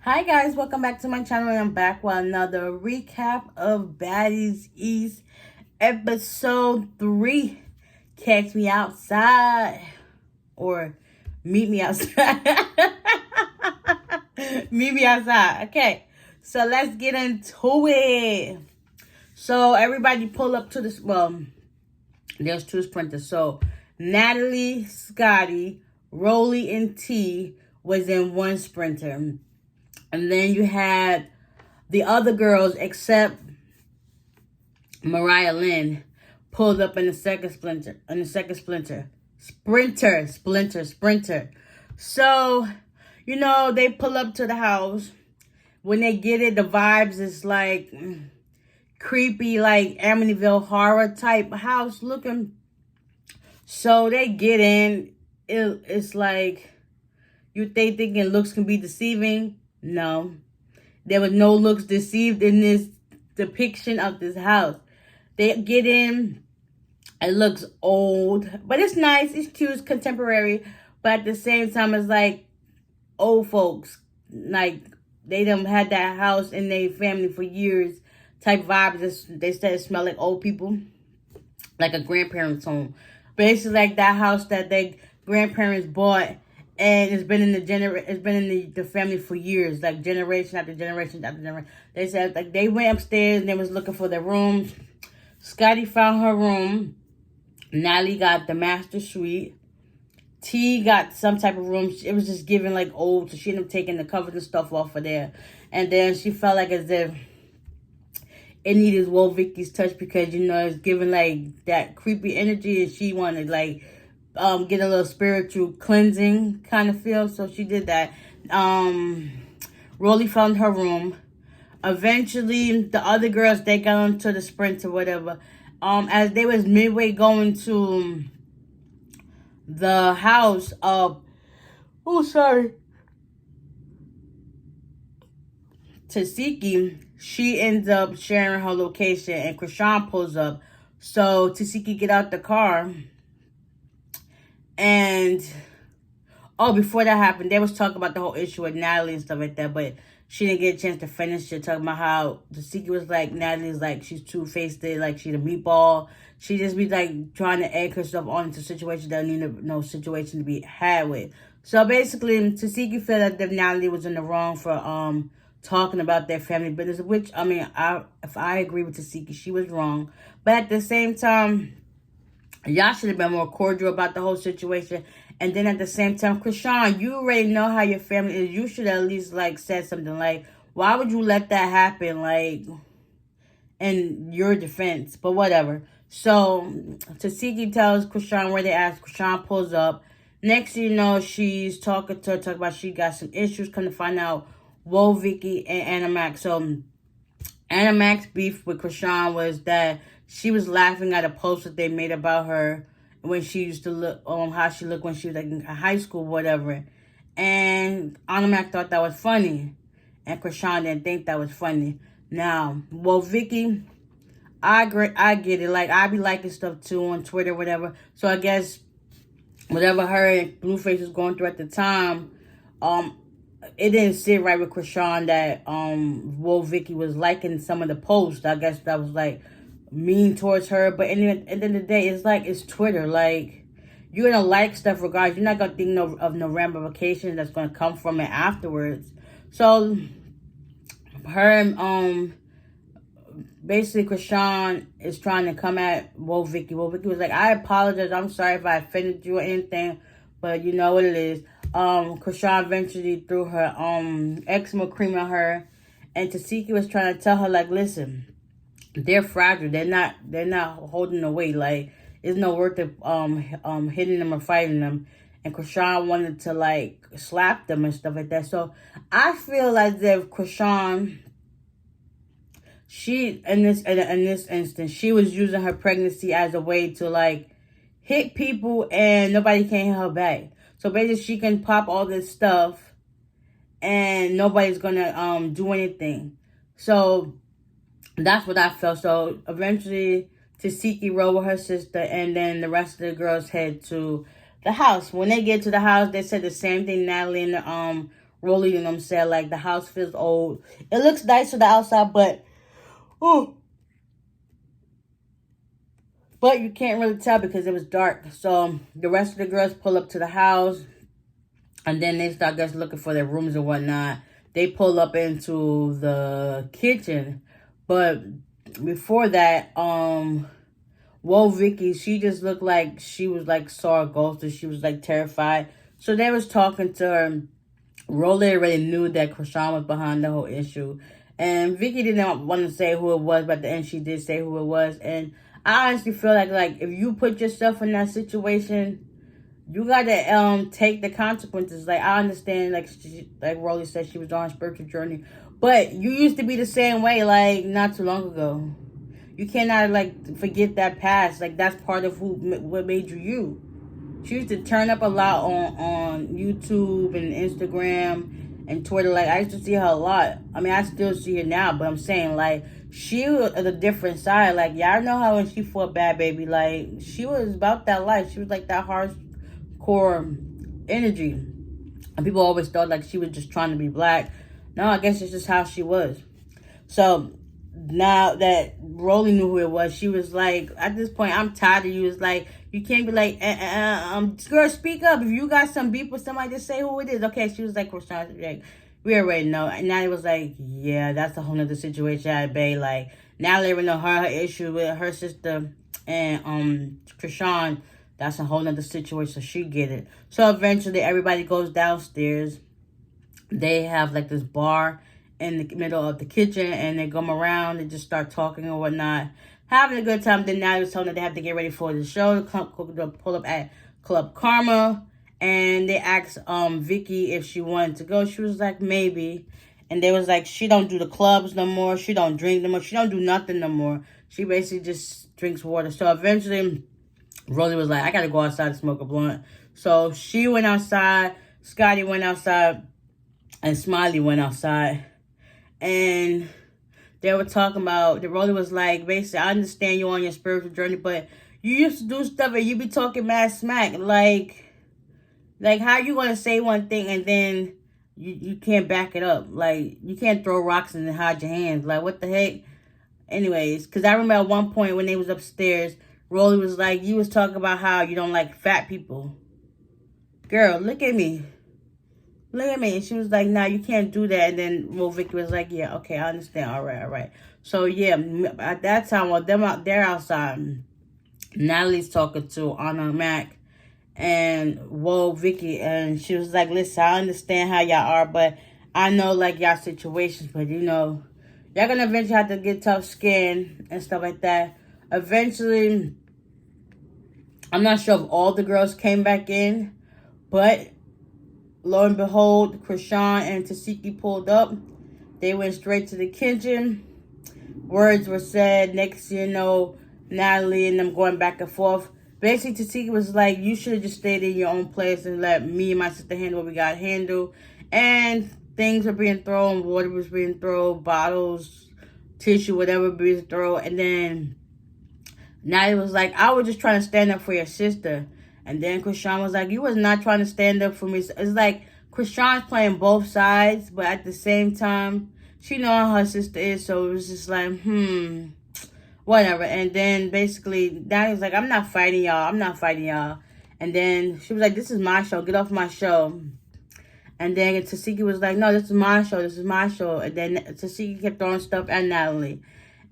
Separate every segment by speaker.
Speaker 1: Hi guys, welcome back to my channel. I'm back with another recap of Baddies East episode 3. Catch me outside or meet me outside. Meet me outside. Okay, so let's get into it. So everybody pull up to this. Well, there's two sprinters. So Natalie, Scotty, Rolly, and T was in one sprinter. And then you had the other girls, except Mariah Lynn, pulled up in the second sprinter. So, they pull up to the house. When they get it, the vibes is like creepy, like Amityville horror type house looking. So they get in. It's like they thinking looks can be deceiving. No. There was no looks deceived in this depiction of this house. They get in. It looks old. But it's nice. It's cute. It's contemporary. But at the same time, it's like old folks. Like, they done had that house in their family for years. Type vibes. They said it smell like old people. Like a grandparent's home. Basically like that house that their grandparents bought. And it's been in the family for years, like generation after generation after generation. They said like they went upstairs and they was looking for their rooms. Scotty found her room. Natalie got the master suite. T got some type of room. It was just giving like old, so she ended up taking the covers and stuff off of there. And then she felt like as if it needed Woah Vicky's touch because it's giving like that creepy energy, and she wanted like get a little spiritual cleansing kind of feel. So she did that. Rolly found her room. Eventually, the other girls, they got onto the sprint or whatever. As they was midway going to the house of, Tasiki, she ends up sharing her location, and Krishan pulls up. So Tasiki get out the car. And, before that happened, they was talking about the whole issue with Natalie and stuff like that, but she didn't get a chance to finish it, talking about how the secret was like, Natalie's like, she's two-faced, like she's a meatball. She just be like trying to egg herself on into situations that need no situation to be had with. So basically, Tasiki felt that Natalie was in the wrong for talking about their family business, which, if I agree with Tasiki, she was wrong. But at the same time, y'all should have been more cordial about the whole situation. And then at the same time, Krishan, you already know how your family is. You should at least, like, said something like, why would you let that happen, like, in your defense? But whatever. So, Tasiki tells Krishan where they ask. Krishan pulls up. Next thing you know, she's talking about she got some issues. Come to find out, Woah, Vicky, and Anna So, Anna beef with Krishan was that she was laughing at a post that they made about her when she used to look, how she looked when she was like in high school, whatever. And Anna thought that was funny, and Krishan didn't think that was funny. Now, well, Vicky, I get it. Like, I be liking stuff too on Twitter, whatever. So I guess whatever her and Blueface was going through at the time, it didn't sit right with Krishan that Woah Vicky was liking some of the posts. I guess that was like mean towards her. But at the end of the day, it's Twitter. Like, you're gonna like stuff regardless. You're not gonna think of no ramifications that's gonna come from it afterwards. So her and basically Krishan is trying to come at Woah Vicky. Woah Vicky was like, I apologize. I'm sorry if I offended you or anything, but you know what it is. Krishan eventually threw her eczema cream on her, and Tasiki was trying to tell her, like, listen, they're fragile. They're not holding away. Like, it's no worth of hitting them or fighting them. And Krishan wanted to like slap them and stuff like that. So I feel as if Krishan, she in this instance, she was using her pregnancy as a way to like hit people, and nobody can hit her back. So basically, she can pop all this stuff, and nobody's gonna do anything. So that's what I felt. So eventually, Tasiki rode with her sister, and then the rest of the girls head to the house. When they get to the house, they said the same thing Natalie and Rolly, you know what I'm saying? Like, the house feels old. It looks nice on the outside, but, oh, but you can't really tell because it was dark. So the rest of the girls pull up to the house, and then they start just looking for their rooms and whatnot. They pull up into the kitchen, but before that, whoa, Vicky, she just looked like she was like saw a ghost, and she was like terrified. So they was talking to her. Rolly already knew that Krishan was behind the whole issue. And Vicky didn't want to say who it was, but at the end she did say who it was. And I honestly feel like if you put yourself in that situation, you gotta take the consequences. Like, I understand, like Rolly said, she was on a spiritual journey. But you used to be the same way, like, not too long ago. You cannot, like, forget that past. Like, that's part of what made you you. She used to turn up a lot on YouTube and Instagram and Twitter. Like, I used to see her a lot. I mean, I still see her now, but I'm saying, like, she was a different side. Like, y'all know how when she fought Bad Baby, like, she was about that life. She was like that hardcore energy. And people always thought, like, she was just trying to be black. No, I guess it's just how she was. So now that Rolly knew who it was, she was like, at this point, I'm tired of you. It's like, you can't be like, girl, speak up. If you got some beef with somebody, just say who it is. Okay, she was like, like, we already know. And now it was like, yeah, that's a whole nother situation at bay. Like, now they already know her issue with her sister and Krishan. That's a whole nother situation, so she get it. So eventually, everybody goes downstairs. They have like this bar in the middle of the kitchen, and they go around and just start talking or whatnot, having a good time. Then now he was telling them they have to get ready for the show to pull up at Club Karma, and they asked Vicky if she wanted to go. She was like, maybe. And they was like, she don't do the clubs no more, she don't drink no more, she don't do nothing no more. She basically just drinks water. So eventually Rosie was like, I gotta go outside to smoke a blunt. So she went outside, Scotty went outside, and Smiley went outside. And they were talking about, the Rolly was like, basically, I understand you on your spiritual journey, but you used to do stuff and you be talking mad smack. Like how you gonna say one thing and then you can't back it up? Like, you can't throw rocks and then hide your hands. Like, what the heck? Anyways, because I remember at one point when they was upstairs, Rolly was like, you was talking about how you don't like fat people. Girl, look at me. Look at me. And she was like, nah, you can't do that. And then Vicky was like, yeah, okay, I understand. All right. So, yeah, at that time, while them out there outside, Natalie's talking to Anna Mac and Vicky. And she was like, listen, I understand how y'all are, but I know, like, y'all situations. But, you know, y'all gonna eventually have to get tough skin and stuff like that. Eventually, I'm not sure if all the girls came back in, but lo and behold, Krishan and Tasiki pulled up. They went straight to the kitchen. Words were said. Next thing you know, Natalie and them going back and forth. Basically, Tasiki was like, you should have just stayed in your own place and let me and my sister handle what we got to handle. And things were being thrown. Water was being thrown. Bottles, tissue, whatever being thrown. And then Natalie was like, I was just trying to stand up for your sister. And then Krishan was like, you was not trying to stand up for me. It's like Krishan's playing both sides, but at the same time, she know how her sister is. So it was just like, whatever. And then basically, Natalie was like, I'm not fighting y'all. And then she was like, this is my show. Get off my show. And then Tasiki was like, no, this is my show. And then Tasiki kept throwing stuff at Natalie.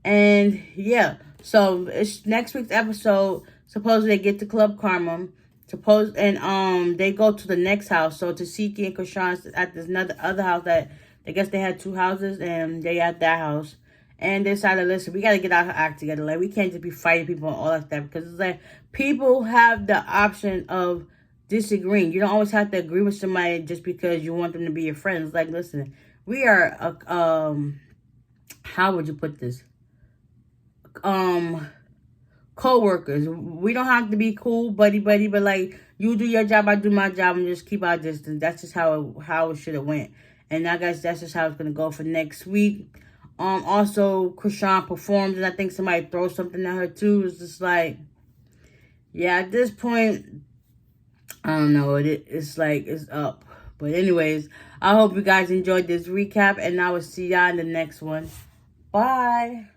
Speaker 1: And yeah, so it's next week's episode. Supposedly they get to Club Karma. They go to the next house. So Tasiki and Krishan at this other house that I guess they had two houses, and they at that house. And they decided, listen, we got to get our act together. Like, we can't just be fighting people and all that stuff. Because it's like, people have the option of disagreeing. You don't always have to agree with somebody just because you want them to be your friend. It's like, listen, we are, how would you put this? Co-workers. We don't have to be cool, buddy, but like, you do your job, I do my job, and just keep our distance. That's just how it should have went. And I guess that's just how it's gonna go for next week. Also, Krishan performs, and I think somebody throws something at her too. It's just like, yeah, at this point, I don't know. It's like, it's up. But anyways, I hope you guys enjoyed this recap, and I will see y'all in the next one. Bye.